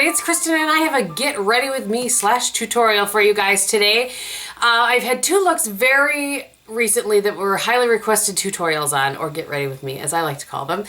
it's Kristin and I have a get ready with me / tutorial for you guys today. I've had two looks very recently that were highly requested tutorials on, or get ready with me as I like to call them.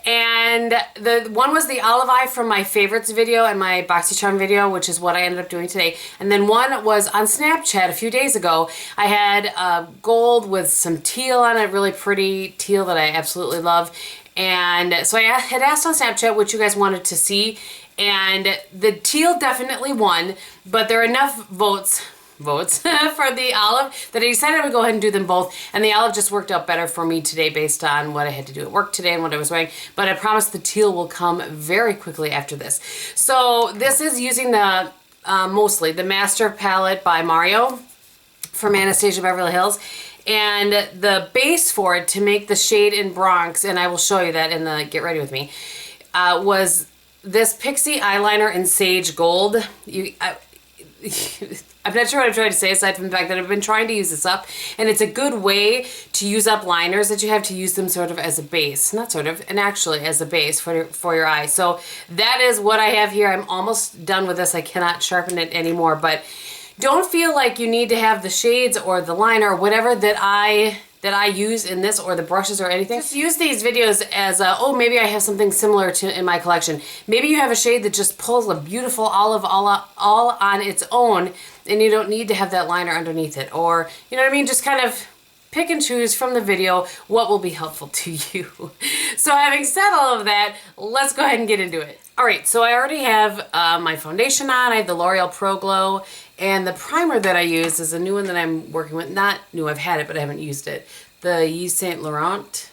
And the one was the olive eye from my favorites video and my BoxyCharm video, which is what I ended up doing today. And then one was on Snapchat a few days ago. I had gold with some teal on it, really pretty teal that I absolutely love. And so I had asked on Snapchat what you guys wanted to see, and the teal definitely won, but there are enough votes for the olive that I decided I would go ahead and do them both, and the olive just worked out better for me today based on what I had to do at work today and what I was wearing, but I promise the teal will come very quickly after this. So this is using the mostly the Master palette by Mario from Anastasia Beverly Hills, and the base for it to make the shade in Bronx, and I will show you that in the Get Ready With Me, was this Pixie eyeliner in Sage Gold. I'm not sure what I'm trying to say aside from the fact that I've been trying to use this up, and it's a good way to use up liners that you have to use them sort of as a base, not sort of, and actually as a base for your eye. So that is what I have here. I'm almost done with this. I cannot sharpen it anymore, but don't feel like you need to have the shades or the liner or whatever that I use in this, or the brushes or anything. Just use these videos as oh, maybe I have something similar to in my collection. Maybe you have a shade that just pulls a beautiful olive all on its own, and you don't need to have that liner underneath it. Or, you know what I mean? Just kind of pick and choose from the video what will be helpful to you. So having said all of that, let's go ahead and get into it. All right, so I already have my foundation on. I have the L'Oreal Pro Glow, and the primer that I use is a new one that I'm working with. Not new, I've had it, but I haven't used it. The Yves Saint Laurent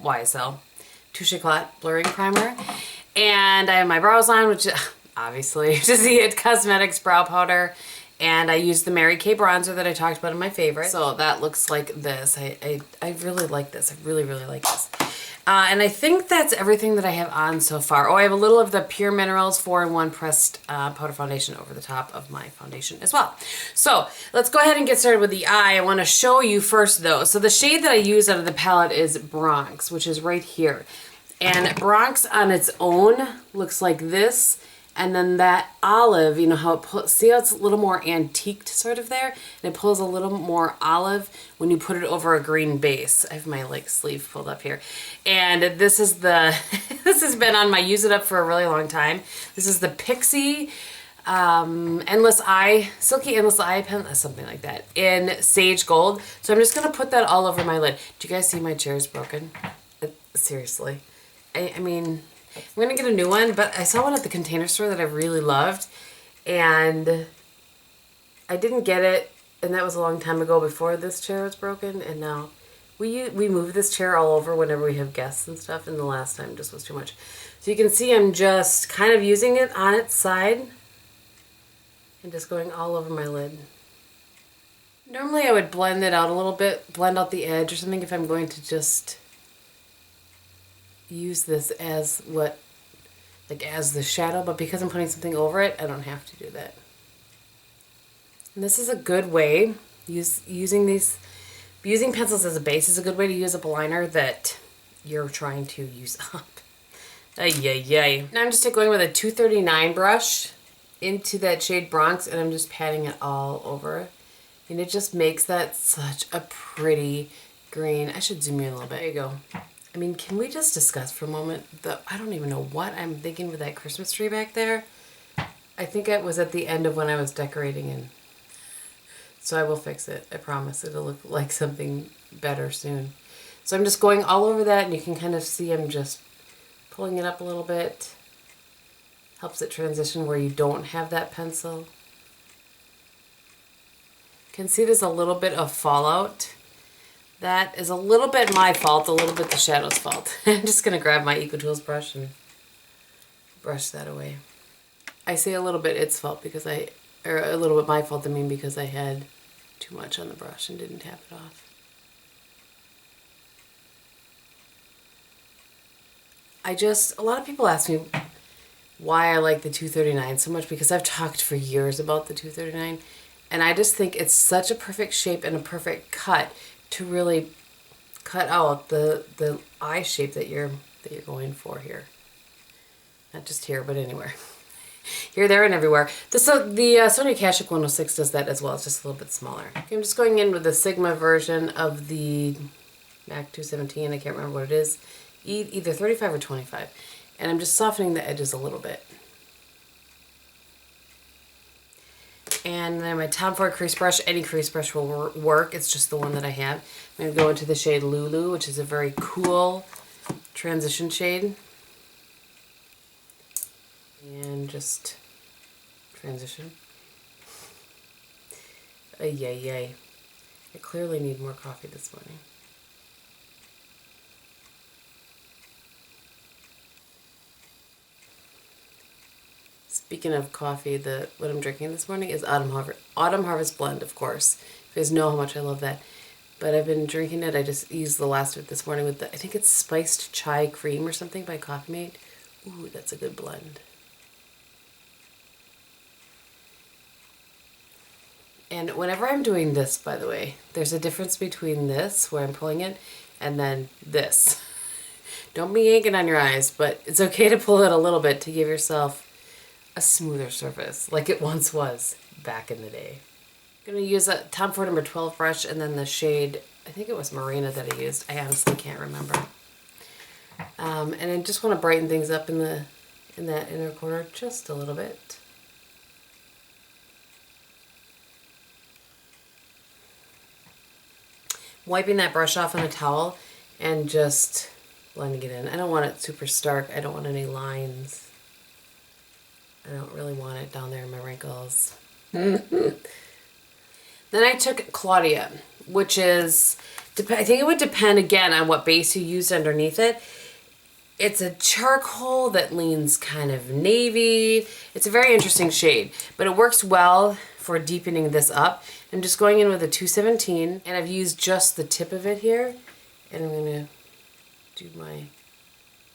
YSL Touche Éclat Blurring Primer. And I have my brows on, which obviously, to see it, Cosmetics Brow Powder. And I use the Mary Kay bronzer that I talked about in my favorite. So that looks like this. I really like this. I really, really like this. And I think that's everything that I have on so far. Oh, I have a little of the Pure Minerals 4-in-1 pressed powder foundation over the top of my foundation as well. So let's go ahead and get started with the eye. I want to show you first though. So the shade that I use out of the palette is Bronx, which is right here. And Bronx on its own looks like this. And then that olive, you know how it pulls, see how it's a little more antiqued sort of there? And it pulls a little more olive when you put it over a green base. I have my like sleeve pulled up here. And this is the, this has been on my use it up for a really long time. This is the Pixie Endless Eye, Silky Endless Eye pen, something like that, in Sage Gold. So I'm just gonna put that all over my lid. Do you guys see my chair is broken? Seriously. I mean, I'm going to get a new one, but I saw one at the Container Store that I really loved, and I didn't get it, and that was a long time ago before this chair was broken, and now we move this chair all over whenever we have guests and stuff, and the last time just was too much. So you can see I'm just kind of using it on its side and just going all over my lid. Normally I would blend it out a little bit, blend out the edge or something if I'm going to just use this as as the shadow, but because I'm putting something over it, I don't have to do that. And this is a good way, using pencils as a base is a good way to use up a liner that you're trying to use up. Ay, ay, ay. Now I'm just going with a 239 brush into that shade Bronx, and I'm just patting it all over. And it just makes that such a pretty green. I should zoom in a little bit. There you go. I mean, can we just discuss for a moment I don't even know what I'm thinking with that Christmas tree back there. I think it was at the end of when I was decorating, and so I will fix it. I promise it'll look like something better soon. So I'm just going all over that, and you can kind of see I'm just pulling it up a little bit. Helps it transition where you don't have that pencil. You can see there's a little bit of fallout. That is a little bit my fault, a little bit the shadow's fault. I'm just going to grab my EcoTools brush and brush that away. I say a little bit its fault because or a little bit my fault, I mean, because I had too much on the brush and didn't tap it off. A lot of people ask me why I like the 239 so much, because I've talked for years about the 239, and I just think it's such a perfect shape and a perfect cut to really cut out the eye shape that you're going for here. Not just here, but anywhere. here, there, and everywhere. The Sony Kashuk 106 does that as well. It's just a little bit smaller. Okay, I'm just going in with the Sigma version of the Mac 217. I can't remember what it is. Either 35 or 25. And I'm just softening the edges a little bit. And then my Tom Ford crease brush, any crease brush will work. It's just the one that I have. I'm going to go into the shade Lulu, which is a very cool transition shade. And just transition. Yay. I clearly need more coffee this morning. Speaking of coffee, what I'm drinking this morning is Autumn Harvest Blend, of course. You guys know how much I love that. But I've been drinking it. I just used the last of it this morning with I think it's Spiced Chai Cream or something by Coffee Mate. Ooh, that's a good blend. And whenever I'm doing this, by the way, there's a difference between this, where I'm pulling it, and then this. Don't be yanking on your eyes, but it's okay to pull it a little bit to give yourself a smoother surface, like it once was back in the day. I'm going to use a Tom Ford number 12 brush, and then the shade, I think it was Marina that I used. I honestly can't remember. And I just want to brighten things up in that inner corner just a little bit. Wiping that brush off on a towel and just blending it in. I don't want it super stark. I don't want any lines. I don't really want it down there in my wrinkles. Then I took Claudia, which is, I think it would depend again on what base you used underneath it. It's a charcoal that leans kind of navy. It's a very interesting shade, but it works well for deepening this up. I'm just going in with a 217, and I've used just the tip of it here. And I'm going to do my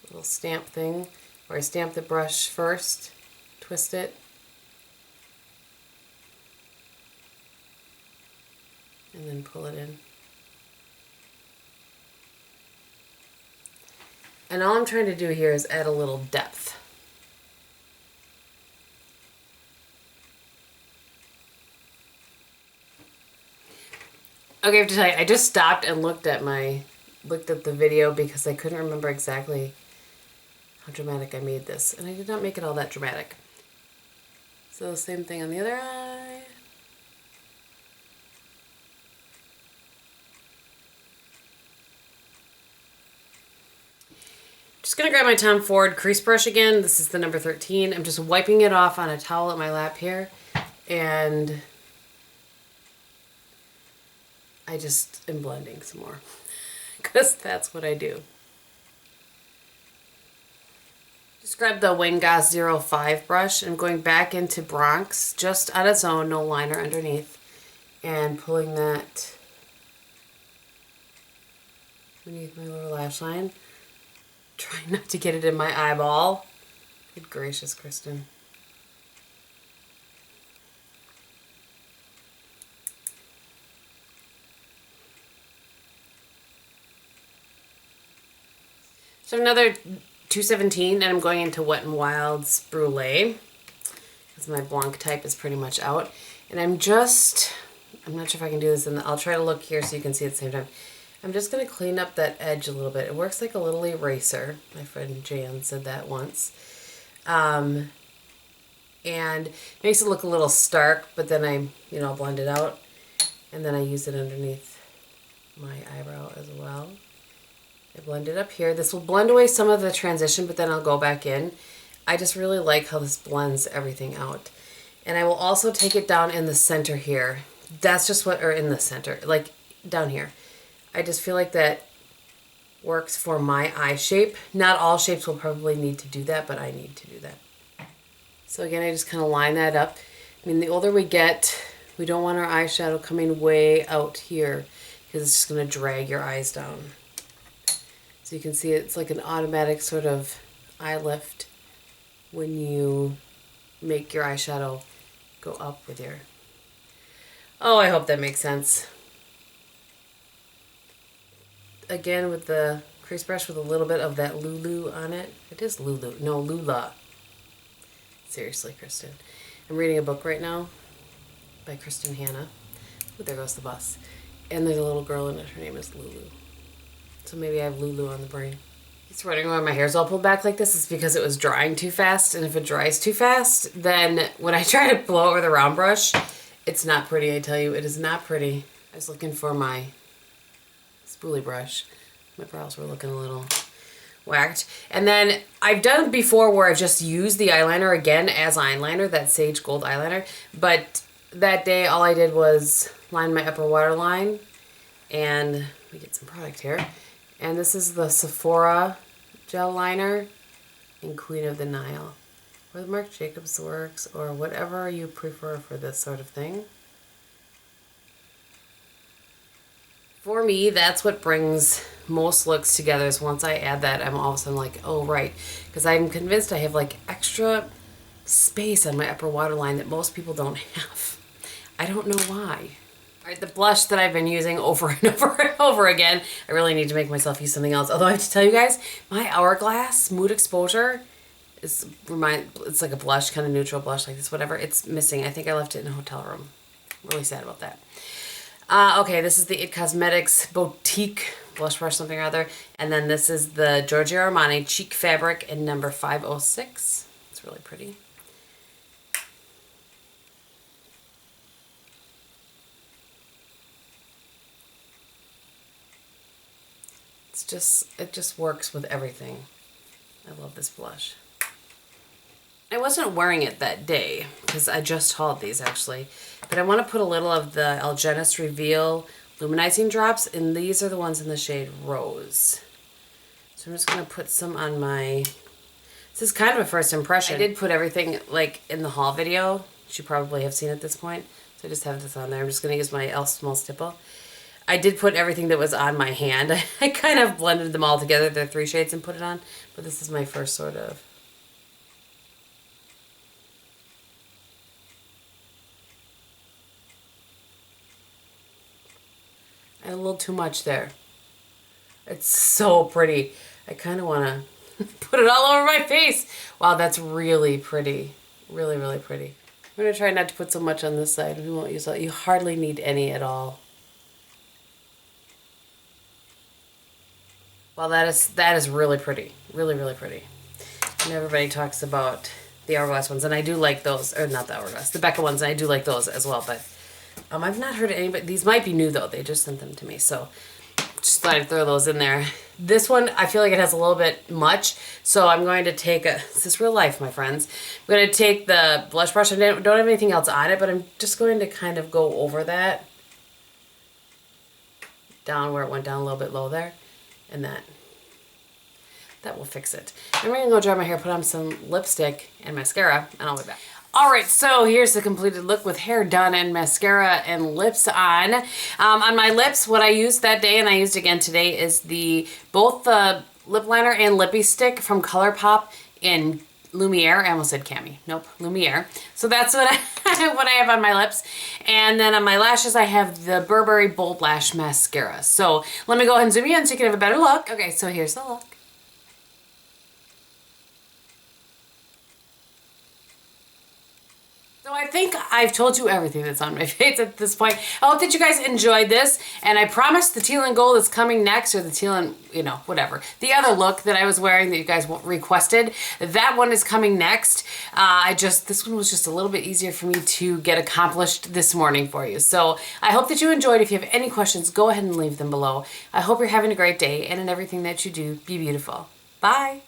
little stamp thing, where I stamp the brush first, twist it, and then pull it in. And all I'm trying to do here is add a little depth. Okay, I have to tell you, I just stopped and looked at the video because I couldn't remember exactly how dramatic I made this. And I did not make it all that dramatic. So same thing on the other eye. Just gonna grab my Tom Ford crease brush again. This is the number 13. I'm just wiping it off on a towel at my lap here, and I just am blending some more because that's what I do. Just grab the Wayne Goss 05 brush. I'm going back into Bronx just on its own, no liner underneath, and pulling that beneath my lower lash line. Trying not to get it in my eyeball. Good gracious, Kristin. So another 217, and I'm going into Wet n Wild's Brulee, because my Blanc type is pretty much out. And I'm not sure if I can do this, and I'll try to look here so you can see at the same time. I'm just going to clean up that edge a little bit. It works like a little eraser. My friend Jan said that once. And makes it look a little stark, but then I, blend it out. And then I use it underneath my eyebrow as well. I blend it up here. This will blend away some of the transition, but then I'll go back in. I just really like how this blends everything out. And I will also take it down in the center here. That's just or in the center, like down here. I just feel like that works for my eye shape. Not all shapes will probably need to do that, but I need to do that. So again, I just kind of line that up. I mean, the older we get, we don't want our eyeshadow coming way out here because it's just going to drag your eyes down. So you can see it's like an automatic sort of eye lift when you make your eyeshadow go up with your... Oh, I hope that makes sense. Again with the crease brush with a little bit of that Lulu on it. It is Lulu. No, Lula. Seriously, Kristin. I'm reading a book right now by Kristin Gehm. Oh, there goes the bus. And there's a little girl in it. Her name is Lulu. So maybe I have Lulu on the brain. It's wondering why my hair's all pulled back like this. It's because it was drying too fast. And if it dries too fast, then when I try to blow it with a round brush, it's not pretty, I tell you. It is not pretty. I was looking for my spoolie brush. My brows were looking a little whacked. And then I've done before where I've just used the eyeliner again as eyeliner, that sage gold eyeliner. But that day all I did was line my upper waterline. And let me get some product here. And this is the Sephora gel liner in Queen of the Nile. Or the Marc Jacobs works, or whatever you prefer for this sort of thing. For me, that's what brings most looks together, is once I add that, I'm all of a sudden like, oh right. Because I'm convinced I have like extra space on my upper waterline that most people don't have. I don't know why. All right, the blush that I've been using over and over and over again, I really need to make myself use something else. Although I have to tell you guys, my Hourglass Mood Exposure is it's like a blush, kind of neutral blush like this, whatever. It's missing. I think I left it in a hotel room. Really sad about that. Okay, this is the It Cosmetics Boutique blush brush, something or other. And then this is the Giorgio Armani Cheek Fabric in number 506. It's really pretty. It just works with everything. I love this blush. I wasn't wearing it that day because I just hauled these actually, but I want to put a little of the Algenist Reveal Luminizing Drops, and these are the ones in the shade Rose. So I'm just going to put some on my, this is kind of a first impression. I did put everything like in the haul video, which you probably have seen at this point, so I just have this on there. I'm just going to use my e.l.f. Small Stipple. I did put everything that was on my hand. I kind of blended them all together, the 3 shades, and put it on. But this is my first sort of. I had a little too much there. It's so pretty. I kind of want to put it all over my face. Wow, that's really pretty. Really, really pretty. I'm going to try not to put so much on this side. We won't use it. You hardly need any at all. Well, that is really pretty. Really, really pretty. And everybody talks about the Hourglass ones, and I do like those. Or not the Hourglass, the Becca ones, and I do like those as well. But I've not heard anybody. These might be new, though. They just sent them to me, so just thought I'd throw those in there. This one, I feel like it has a little bit much, so I'm going to take a... This is real life, my friends. I'm going to take the blush brush. I don't have anything else on it, but I'm just going to kind of go over that. Down where it went down a little bit low there. And that will fix it. I'm going to go dry my hair, put on some lipstick and mascara, and I'll be back. Alright, so here's the completed look with hair done and mascara and lips on. On my lips, what I used that day and I used again today is both the lip liner and lippy stick from ColourPop in Lumiere. I almost said Cami. Nope, Lumiere. So that's what what I have on my lips. And then on my lashes, I have the Burberry Bold Lash Mascara. So let me go ahead and zoom in so you can have a better look. Okay, so here's the look. So I think I've told you everything that's on my face at this point. I hope that you guys enjoyed this, and I promise the teal and gold is coming next, or the teal and, you know, whatever. The other look that I was wearing that you guys requested, that one is coming next. This one was just a little bit easier for me to get accomplished this morning for you. So I hope that you enjoyed. If you have any questions, go ahead and leave them below. I hope you're having a great day, and in everything that you do, be beautiful. Bye.